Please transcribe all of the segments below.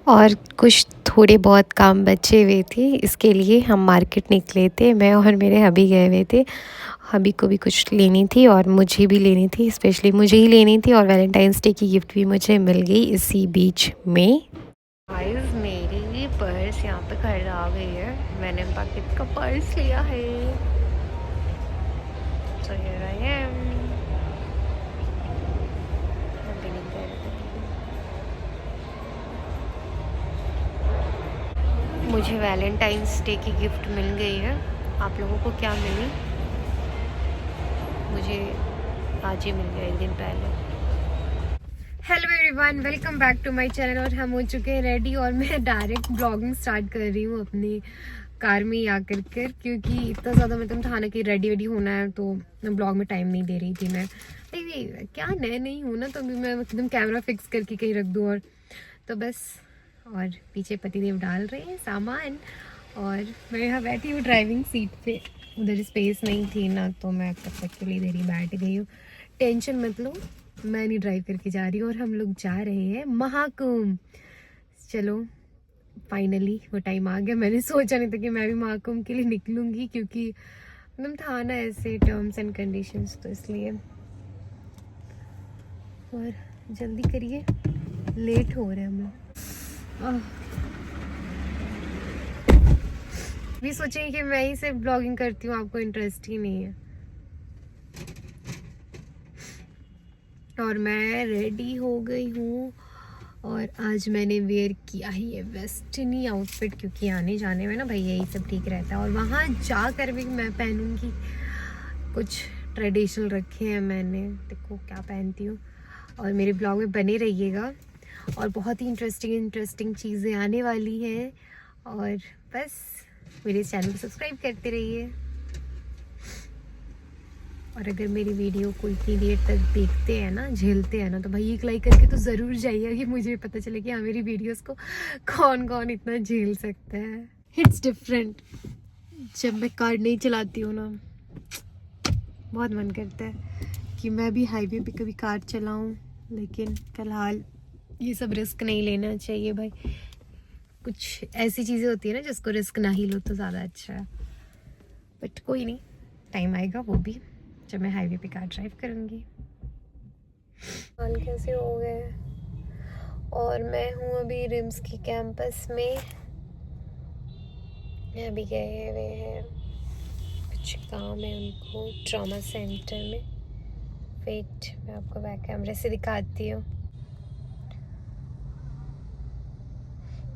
और कुछ थोड़े बहुत काम बचे हुए थे, इसके लिए हम मार्केट निकले थे। मैं और मेरे हबी गए हुए थे। हबी को भी कुछ लेनी थी और मुझे भी लेनी थी, स्पेशली मुझे ही लेनी थी। और वैलेंटाइंस डे की गिफ्ट भी मुझे मिल गई इसी बीच में। गाइस, मेरी पर्स यहाँ पे घर आ गई है। मैंने पाकिट का पर्स लिया है। तो हियर आई एम। मुझे वैलेंटाइंस डे की गिफ्ट मिल गई है। आप लोगों को क्या मिली? मुझे आज ही मिल गया, एक दिन पहले। Hello everyone, welcome back to my channel. और हम हो चुके हैं रेडी और मैं डायरेक्ट ब्लॉगिंग स्टार्ट कर रही हूँ अपनी कार में ही आकर कर, क्योंकि इतना ज़्यादा मतलब था ना कि रेडी होना है, तो मैं ब्लॉग में टाइम नहीं दे रही थी। मैं क्या नए नहीं हूँ ना, तो अभी मैं एकदम कैमरा फिक्स करके कहीं रख दूँ और तो बस। और पीछे पतिदेव डाल रहे हैं सामान और मैं यहाँ बैठी हूँ ड्राइविंग सीट पे। उधर स्पेस नहीं थी ना, तो मैं तब तक के लिए इधर ही बैठ गई हूँ। टेंशन मत लो, मैं नहीं ड्राइव करके जा रही हूँ। और हम लोग जा रहे हैं महाकुंभ। चलो फाइनली वो टाइम आ गया। मैंने सोचा नहीं था कि मैं भी महाकुंभ के लिए निकलूँगी, क्योंकि एकदम था ना ऐसे टर्म्स एंड कंडीशंस, तो इसलिए। और जल्दी करिए, लेट हो रहे हैं हम लोग। भी सोचेंगे कि मैं ही सिर्फ ब्लॉगिंग करती हूँ, आपको इंटरेस्ट ही नहीं है। और मैं रेडी हो गई हूँ और आज मैंने वेयर किया ही है वेस्टर्नी आउटफिट, क्योंकि आने जाने में ना भाई यही सब ठीक रहता है। और वहाँ जाकर भी मैं पहनूंगी कुछ ट्रेडिशनल रखे हैं मैंने, देखो क्या पहनती हूँ। और मेरे ब्लॉग में बने रहिएगा और बहुत ही इंटरेस्टिंग चीज़ें आने वाली हैं। और बस मेरे चैनल को सब्सक्राइब करते रहिए। और अगर मेरी वीडियो को इतनी देर तक देखते हैं ना, झेलते हैं ना, तो भाई एक लाइक करके तो ज़रूर जाइए, कि मुझे पता चले कि हाँ मेरी वीडियोस को कौन कौन इतना झेल सकता है। इट्स डिफरेंट जब मैं कार नहीं चलाती हूँ ना, बहुत मन करता है कि मैं भी हाईवे पे कभी कार चलाऊँ, लेकिन फ़िलहाल ये सब रिस्क नहीं लेना चाहिए भाई। कुछ ऐसी चीज़ें होती है ना जिसको रिस्क ना ही लो तो ज़्यादा अच्छा है। बट कोई नहीं, टाइम आएगा वो भी जब मैं हाईवे पे कार ड्राइव करूँगी। हाल कैसे हो गए। और मैं हूँ अभी रिम्स की कैंपस में। अभी गए हुए हैं, कुछ काम है उनको ट्रॉमा सेंटर में। वेट, मैं आपको बैक कैमरे से दिखाती हूँ।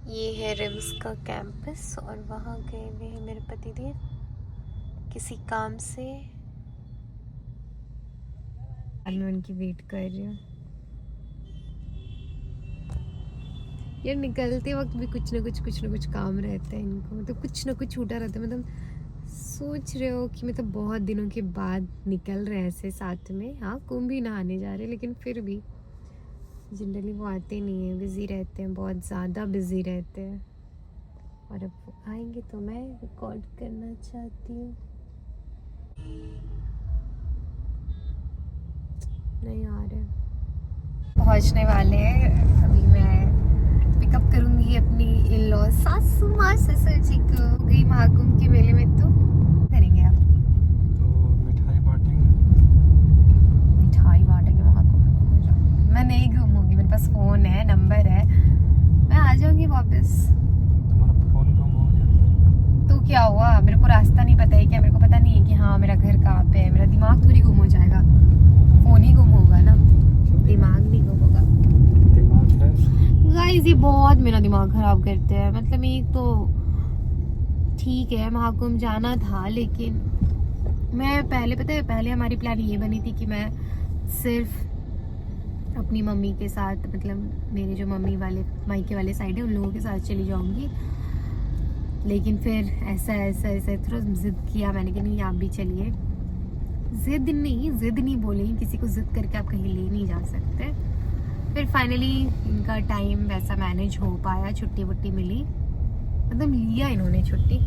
ये है रिम्स का कैंपस और वहाँ गए हुए हैं मेरे पतिदेव किसी काम से। मैं उनकी वेट कर रही हूँ। यार निकलते वक्त भी कुछ ना कुछ काम रहता है इनको, मतलब कुछ ना कुछ छूटा रहता है। मतलब सोच रहे हो कि मतलब बहुत दिनों के बाद निकल रहे हैं ऐसे साथ में। हाँ, कुंभ भी नहाने जा रहे हैं, लेकिन फिर भी जनरली वो आते नहीं हैं, बिज़ी रहते हैं, बहुत ज़्यादा बिज़ी रहते हैं। और अब वो आएंगे तो मैं रिकॉर्ड करना चाहती हूँ। नहीं आ रहे, पहुँचने वाले हैं। अभी मैं पिकअप करूँगी अपनी इन-लॉ सासू माँ ससुर जी को। गई महाकुंभ के मेले में, तो करेंगे आप तो मिठाई बांटेंगे महाकुंभ में। मैं नहीं घूमूंगी, मेरे पास फ़ोन है, नंबर है, मैं आ जाऊँगी वापस। तुम्हारा फोन कम हो गया तो क्या हुआ, मेरे को रास्ता नहीं पता है क्या? मेरे को पता नहीं है कि हाँ मेरा घर कहाँ पे है? मेरा दिमाग थोड़ी गुम हो जाएगा, फ़ोन ही गुम होगा ना, दिमाग नहीं गुम होगा। दिमाग है। गाइस, ये बहुत मेरा दिमाग ख़राब करते हैं। मतलब एक तो ठीक है महाकुंभ जाना था, लेकिन मैं पहले हमारी प्लान ये बनी थी कि मैं सिर्फ अपनी मम्मी के साथ, मतलब मेरे जो मम्मी वाले मायके वाले साइड है उन लोगों के साथ चली जाऊंगी। लेकिन फिर ऐसा थोड़ा जिद किया मैंने कि नहीं आप भी चलिए। जिद नहीं बोलेंगे, किसी को जिद करके आप कहीं ले नहीं जा सकते। फिर फाइनली इनका टाइम वैसा मैनेज हो पाया, छुट्टी वुट्टी मिली, मतलब लिया इन्होंने छुट्टी।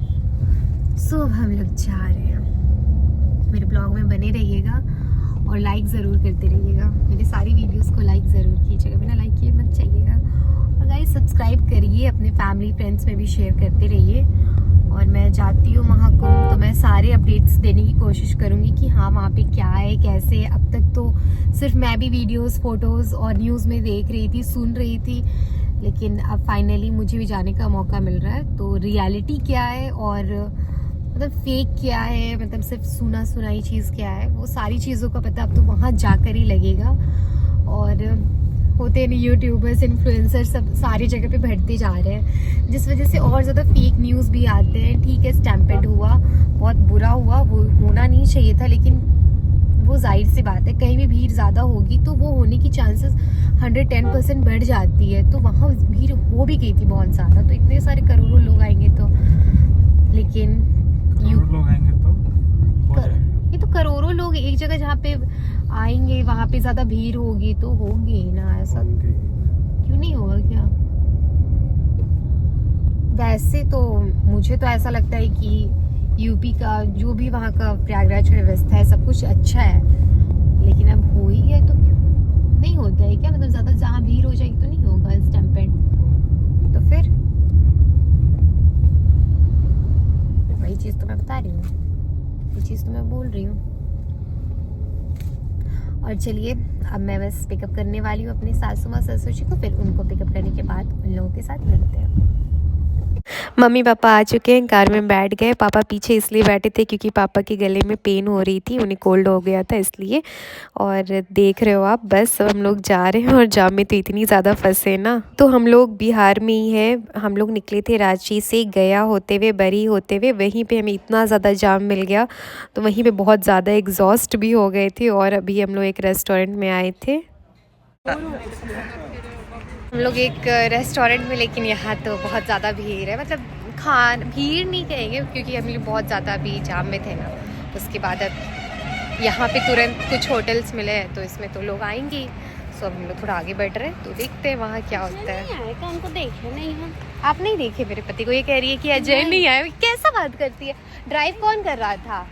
सो अब हम लोग जा रहे हैं। मेरे ब्लॉग में बने रहिएगा। और और लाइक ज़रूर करते रहिएगा, मेरी सारी वीडियोस को लाइक ज़रूर कीजिएगा, बिना लाइक किए मत चाहिएगा। और गाइस सब्सक्राइब करिए, अपने फैमिली फ्रेंड्स में भी शेयर करते रहिए। और मैं जाती हूँ महाकुंभ तो मैं सारे अपडेट्स देने की कोशिश करूँगी कि हाँ वहाँ पे क्या है कैसे है। अब तक तो सिर्फ मैं भी वीडियोस फोटोज़ और न्यूज़ में देख रही थी, सुन रही थी, लेकिन अब फाइनली मुझे भी जाने का मौका मिल रहा है। तो रियलिटी क्या है और मतलब फेक क्या है, मतलब सिर्फ सुना सुनाई चीज़ क्या है, वो सारी चीज़ों का पता अब तो वहाँ जाकर ही लगेगा। और होते हैं यूट्यूबर्स, इन्फ्लुएंसर, सब सारी जगह पे बढ़ते जा रहे हैं, जिस वजह से और ज़्यादा फेक न्यूज़ भी आते हैं। ठीक है स्टैम्पेड हुआ, बहुत बुरा हुआ, वो होना नहीं चाहिए था, लेकिन वो जाहिर सी बात है कहीं भी भीड़ ज़्यादा होगी तो वो होने की चांसेस 110% बढ़ जाती है। तो वहाँ भीड़ हो भी गई थी बहुत ज़्यादा, तो इतने सारे करोड़ों लोग आएंगे तो, लेकिन लोग आएंगे तो हो जाएगा। ये तो करोड़ों लोग एक जगह जहाँ पे आएंगे वहाँ पे ज़्यादा भीड़ होगी तो होगी ही ना, ऐसा क्यों नहीं होगा क्या? वैसे तो मुझे तो ऐसा लगता है कि यूपी का जो भी वहाँ का प्रयागराज का व्यवस्था है सब कुछ अच्छा है, लेकिन अब हो ही है तो क्यों नहीं होता है क्या? मतलब ज़्यादा जहाँ भीड़ हो जाएगी तो नहीं होगा स्टैम्पेड, तो फिर वही चीज़ तो मैं बता रही हूँ, ये चीज़ तो मैं बोल रही हूँ। और चलिए अब मैं बस पिकअप करने वाली हूँ अपने सासू माँ ससुर जी को, फिर उनको पिकअप करने के बाद उन लोगों के साथ मिलते हैं। मम्मी पापा आ चुके हैं, कार में बैठ गए। पापा पीछे इसलिए बैठे थे क्योंकि पापा के गले में पेन हो रही थी, उन्हें कोल्ड हो गया था इसलिए। और देख रहे हो आप, बस अब हम लोग जा रहे हैं और जाम में तो इतनी ज़्यादा फंसे ना। तो हम लोग बिहार में ही है, हम लोग निकले थे रांची से, गया होते हुए, बरी होते हुए, वहीं पर हमें इतना ज़्यादा जाम मिल गया तो वहीं पर बहुत ज़्यादा एग्जॉस्ट भी हो गए थे। और अभी हम लोग एक रेस्टोरेंट में आए थे, हम लोग एक रेस्टोरेंट में, लेकिन यहाँ तो बहुत ज़्यादा भीड़ है। मतलब भीड़ नहीं कहेंगे क्योंकि हम लोग बहुत ज़्यादा अभी जाम में थे ना। उसके बाद अब यहाँ पे तुरंत कुछ होटल्स मिले हैं तो इसमें तो लोग आएंगे, सो अब हम लोग थोड़ा आगे बढ़ रहे हैं तो देखते हैं वहाँ क्या होता है। उनको देखे नहीं हम। आप नहीं देखे मेरे पति को? ये कह रही है कि अजय नहीं आया। कैसा बात करती है? ड्राइव कौन कर रहा था?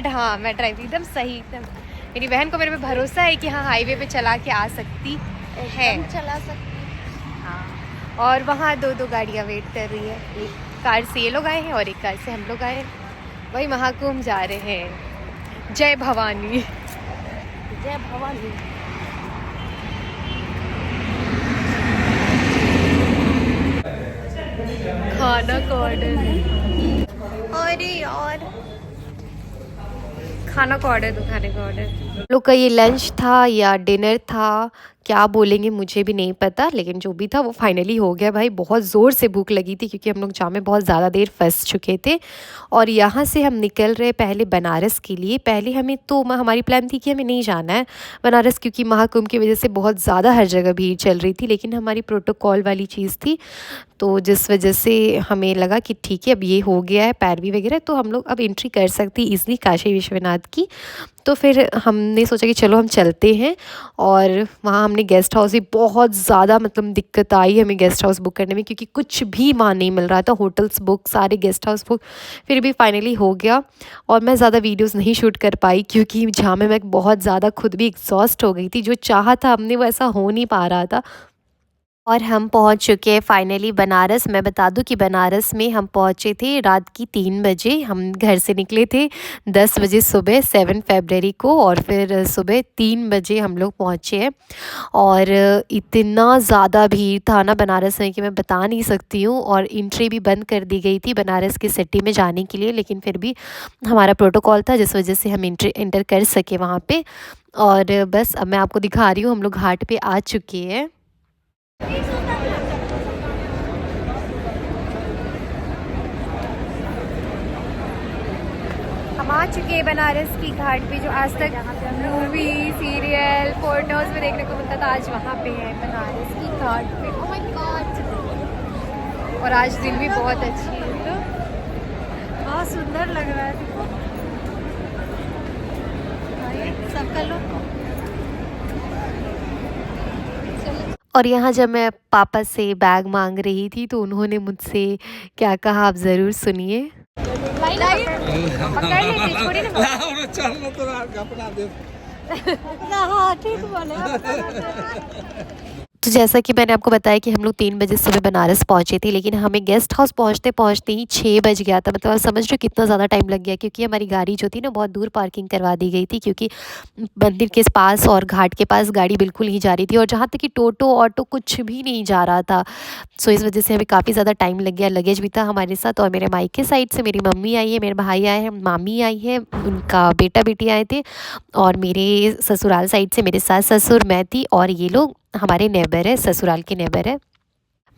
हाँ मैं ड्राइव एकदम सही, एकदम मेरी बहन को मेरे पे भरोसा है कि हाँ हाईवे पे चला के आ सकती है, चला सकती। हाँ। और वहाँ दो गाड़ियाँ वेट कर रही है, एक कार से ये लोग आए हैं और एक कार से हम लोग आए हैं। वही महाकुंभ जा रहे हैं। जय भवानी, जय भवानी। खाना का ऑर्डर, अरे यार खाना का ऑर्डर दो, खाने का ऑर्डर। लोग का ये लंच था या डिनर था, क्या बोलेंगे मुझे भी नहीं पता, लेकिन जो भी था वो फाइनली हो गया। भाई बहुत ज़ोर से भूख लगी थी क्योंकि हम लोग जाम में बहुत ज़्यादा देर फंस चुके थे। और यहाँ से हम निकल रहे पहले बनारस के लिए। पहले हमें तो हमारी प्लान थी कि हमें नहीं जाना है बनारस क्योंकि महाकुंभ की वजह से बहुत ज़्यादा हर जगह भीड़ चल रही थी, लेकिन हमारी प्रोटोकॉल वाली चीज़ थी तो जिस वजह से हमें लगा कि ठीक है अब ये हो गया है पैरवी वगैरह तो हम लोग अब एंट्री कर सकते ईज़िली काशी विश्वनाथ की। तो फिर हमने सोचा कि चलो हम चलते हैं। और वहाँ हमने गेस्ट हाउस भी बहुत ज़्यादा मतलब दिक्कत आई हमें गेस्ट हाउस बुक करने में क्योंकि कुछ भी वहाँ नहीं मिल रहा था, होटल्स बुक, सारे गेस्ट हाउस बुक, फिर भी फाइनली हो गया। और मैं ज़्यादा वीडियोस नहीं शूट कर पाई क्योंकि जहाँ में मैं बहुत ज़्यादा खुद भी एग्जॉस्ट हो गई थी, जो चाहा था हमने वो ऐसा हो नहीं पा रहा था। और हम पहुंच चुके हैं फाइनली बनारस। मैं बता दूं कि बनारस में हम पहुंचे थे रात की 3 बजे। हम घर से निकले थे 10 बजे सुबह 7 फरवरी को और फिर सुबह 3 बजे हम लोग पहुंचे हैं। और इतना ज़्यादा भीड़ था ना बनारस में कि मैं बता नहीं सकती हूँ। और एंट्री भी बंद कर दी गई थी बनारस की सिटी में जाने के लिए, लेकिन फिर भी हमारा प्रोटोकॉल था जिस वजह से हम एंटर कर सके वहाँ पर। और बस अब मैं आपको दिखा रही हूँ, हम लोग घाट पर आ चुके हैं। हम आ चुके हैं बनारस की घाट पे, जो आज तक मूवी सीरियल फोटोज में देखने को मिलता था, आज वहाँ पे है बनारस की घाट पे। ओह माय गॉड! और आज दिन भी बहुत अच्छी है, तो बहुत सुंदर लग रहा है। सब कर लो। और यहाँ जब मैं पापा से बैग मांग रही थी तो उन्होंने मुझसे क्या कहा आप ज़रूर सुनिए। हाँ ठीक बोले। तो जैसा कि मैंने आपको बताया कि हम लोग 3 बजे सुबह बनारस पहुँचे थे, लेकिन हमें गेस्ट हाउस पहुँचते पहुँचते ही 6 बज गया था। मतलब आप समझ रहे हो कितना ज़्यादा टाइम लग गया, क्योंकि हमारी गाड़ी जो थी ना बहुत दूर पार्किंग करवा दी गई थी, क्योंकि मंदिर के पास और घाट के पास गाड़ी बिल्कुल नहीं जा रही थी, और जहाँ तक कि टोटो ऑटो कुछ भी नहीं जा रहा था। सो इस वजह से हमें काफ़ी ज़्यादा टाइम लग गया। लगेज भी था हमारे साथ, और मेरे मायके साइड से मेरी मम्मी आई है, मेरे भाई आए हैं, मामी आई है, उनका बेटा बेटी आए थे, और मेरे ससुराल साइड से मेरे सास ससुर, मैं थी, और ये लोग हमारे नेबर है, ससुराल के नेबर है।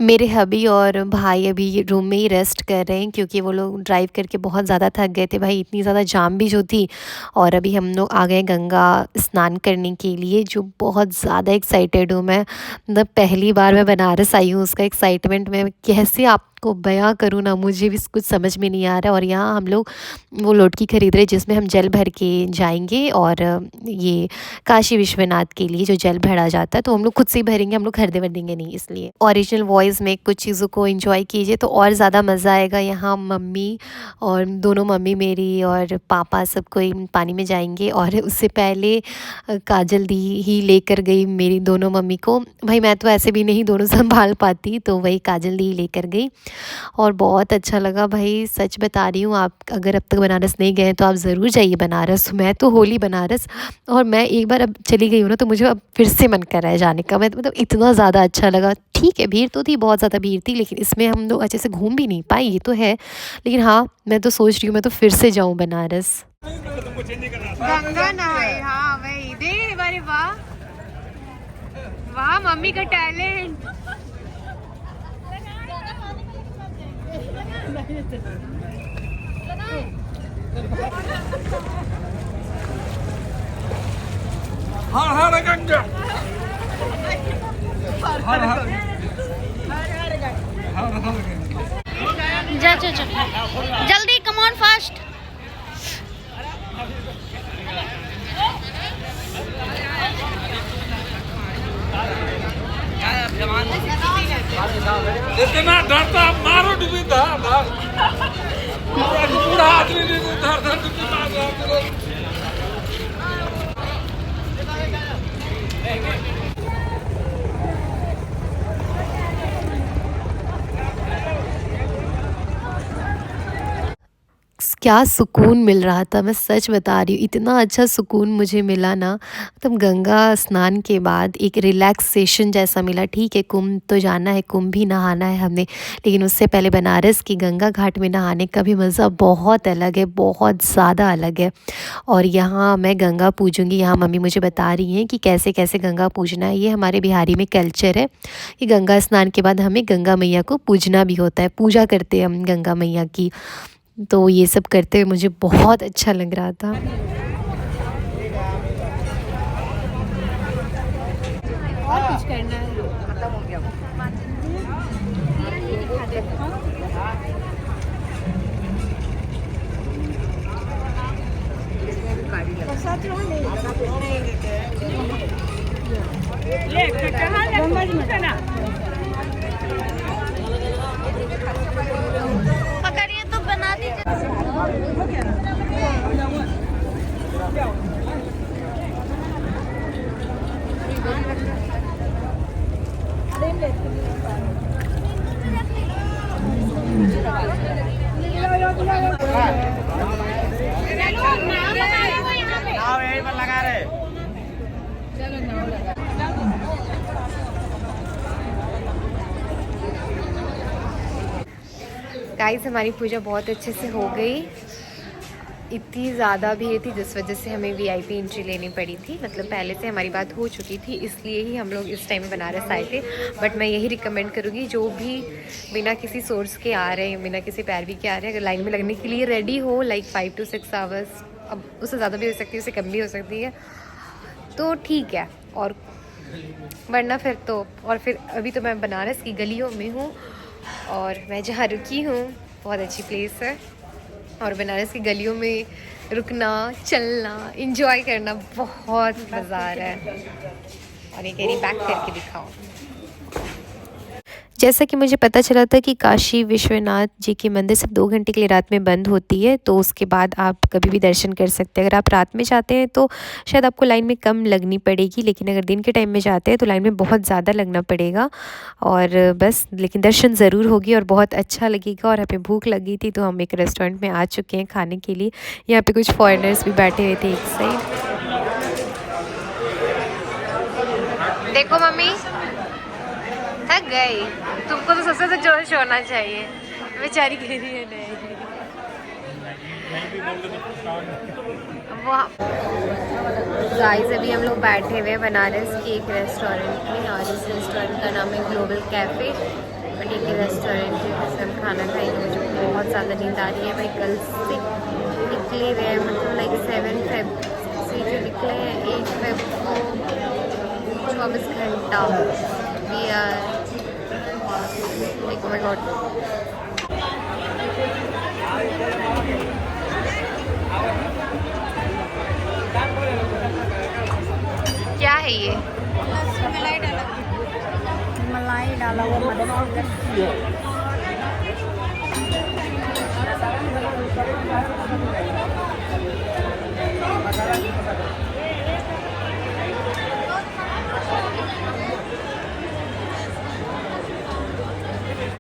मेरे हबी और भाई अभी रूम में ही रेस्ट कर रहे हैं, क्योंकि वो लोग ड्राइव करके बहुत ज़्यादा थक गए थे भाई, इतनी ज़्यादा जाम भी जो थी। और अभी हम लोग आ गए गंगा स्नान करने के लिए, जो बहुत ज़्यादा एक्साइटेड हूँ मैं। मतलब पहली बार मैं बनारस आई हूँ, उसका एक्साइटमेंट मैं कैसे आपको बयां करूँ ना, मुझे भी कुछ समझ में नहीं आ रहा। और यहाँ हम लोग वो लोटकी खरीद रहे जिसमें हम जल भर के जाएंगे, और ये काशी विश्वनाथ के लिए जो जल भरा जाता है, तो हम लोग खुद से ही भरेंगे, हम लोग खरीदे वर्देंगे नहीं। इसलिए ओरिजिनल वॉइस में कुछ चीज़ों को एंजॉय कीजिए तो और ज़्यादा मज़ा आएगा। यहाँ मम्मी और दोनों मम्मी मेरी और पापा सब कोई पानी में जाएंगे, और उससे पहले काजल दी ही लेकर गई मेरी दोनों मम्मी को। भाई मैं तो ऐसे भी नहीं दोनों संभाल पाती, तो वही काजल दी लेकर गई, और बहुत अच्छा लगा भाई, सच बता रही हूँ। आप अगर अब तक बनारस नहीं गए तो आप ज़रूर जाइए बनारस। मैं तो होली बनारस, और मैं एक बार अब चली गई हूँ ना, तो मुझे अब फिर से मन कर रहा है जाने का। मैं मतलब इतना ज़्यादा अच्छा लगा। ठीक है भीड़ तो थी, बहुत ज़्यादा भीड़ थी, लेकिन इसमें हम लोग अच्छे से घूम भी नहीं पाए, ये तो है। लेकिन हाँ, मैं तो सोच रही हूँ मैं तो फिर से जाऊँ बनारस। गंगा नहाए, हाँ वही देख। अरे वाह वाह, मम्मी का टैलेंट। हर हर गंगा, हर हर हर हर गंगा। जा जल्दी, कम ऑन फास्ट। इतना डरता मारो डूबी धार धार, पूरा आदमी धार धार डूबी मार रहा है। क्या सुकून मिल रहा था, मैं सच बता रही हूँ, इतना अच्छा सुकून मुझे मिला ना। मतलब गंगा स्नान के बाद एक रिलैक्सेशन जैसा मिला। ठीक है, कुंभ तो जाना है, कुंभ भी नहाना है हमने, लेकिन उससे पहले बनारस की गंगा घाट में नहाने का भी मज़ा बहुत अलग है, बहुत ज़्यादा अलग है। और यहाँ मैं गंगा पूजूंगी। यहाँ मम्मी मुझे बता रही हैं कि कैसे कैसे गंगा पूजना है। ये हमारे बिहारी में कल्चर है कि गंगा स्नान के बाद हमें गंगा मैया को पूजना भी होता है, पूजा करते हैं हम गंगा मैया की। तो ये सब करते हुए मुझे बहुत अच्छा लग रहा था। और कुछ करना है, खत्म हो गया। पकड़िए तो बना दीजिए। गाइस हमारी पूजा बहुत अच्छे से हो गई। इतनी ज़्यादा भीड़ थी जिस वजह से हमें वीआईपी एंट्री लेनी पड़ी थी। मतलब पहले से हमारी बात हो चुकी थी, इसलिए ही हम लोग इस टाइम बनारस आए थे। बट मैं यही रिकमेंड करूँगी, जो भी बिना किसी सोर्स के आ रहे हैं, बिना किसी पैरवी के आ रहे हैं, अगर लाइन में लगने के लिए रेडी हो, लाइक 5 to 6 आवर्स, अब उससे ज़्यादा भी हो सकती है, उससे कम भी हो सकती है, तो ठीक है। और वरना फिर तो, और फिर अभी तो मैं बनारस की गलियों में हूँ, और मैं जहाँ रुकी हूँ बहुत अच्छी प्लेस है, और बनारस की गलियों में रुकना, चलना, एंजॉय करना बहुत मज़ा आ रहा है। और ये कह रही बैक करके दिखाओ। जैसा कि मुझे पता चला था कि काशी विश्वनाथ जी की मंदिर सिर्फ 2 घंटे के लिए रात में बंद होती है, तो उसके बाद आप कभी भी दर्शन कर सकते हैं। अगर आप रात में जाते हैं तो शायद आपको लाइन में कम लगनी पड़ेगी, लेकिन अगर दिन के टाइम में जाते हैं तो लाइन में बहुत ज़्यादा लगना पड़ेगा। और बस लेकिन दर्शन ज़रूर होगी और बहुत अच्छा लगेगा। और हमें भूख लगी थी तो हम एक रेस्टोरेंट में आ चुके हैं खाने के लिए। यहाँ पे कुछ फॉरेनर्स भी बैठे हुए थे एक साइड। देखो मम्मी थक गई, तुमको तो सबसे तो जोश होना चाहिए। बेचारी कह रही है नहीं। गाइस अभी हम लोग बैठे हुए हैं बनारस के एक रेस्टोरेंट में, और इस रेस्टोरेंट का नाम है ग्लोबल कैफ़े। बट एक रेस्टोरेंट है जिसमें हम खाना खाएंगे। मुझे बहुत ज़्यादा नींद आ रही है भाई। कल से निकले हुए हैं, मतलब लाइक 7 फेब से जो निकले हैं, 8 फेब को 24 घंटा we are like oh my God. क्या है ये? मलाई डाला हुआ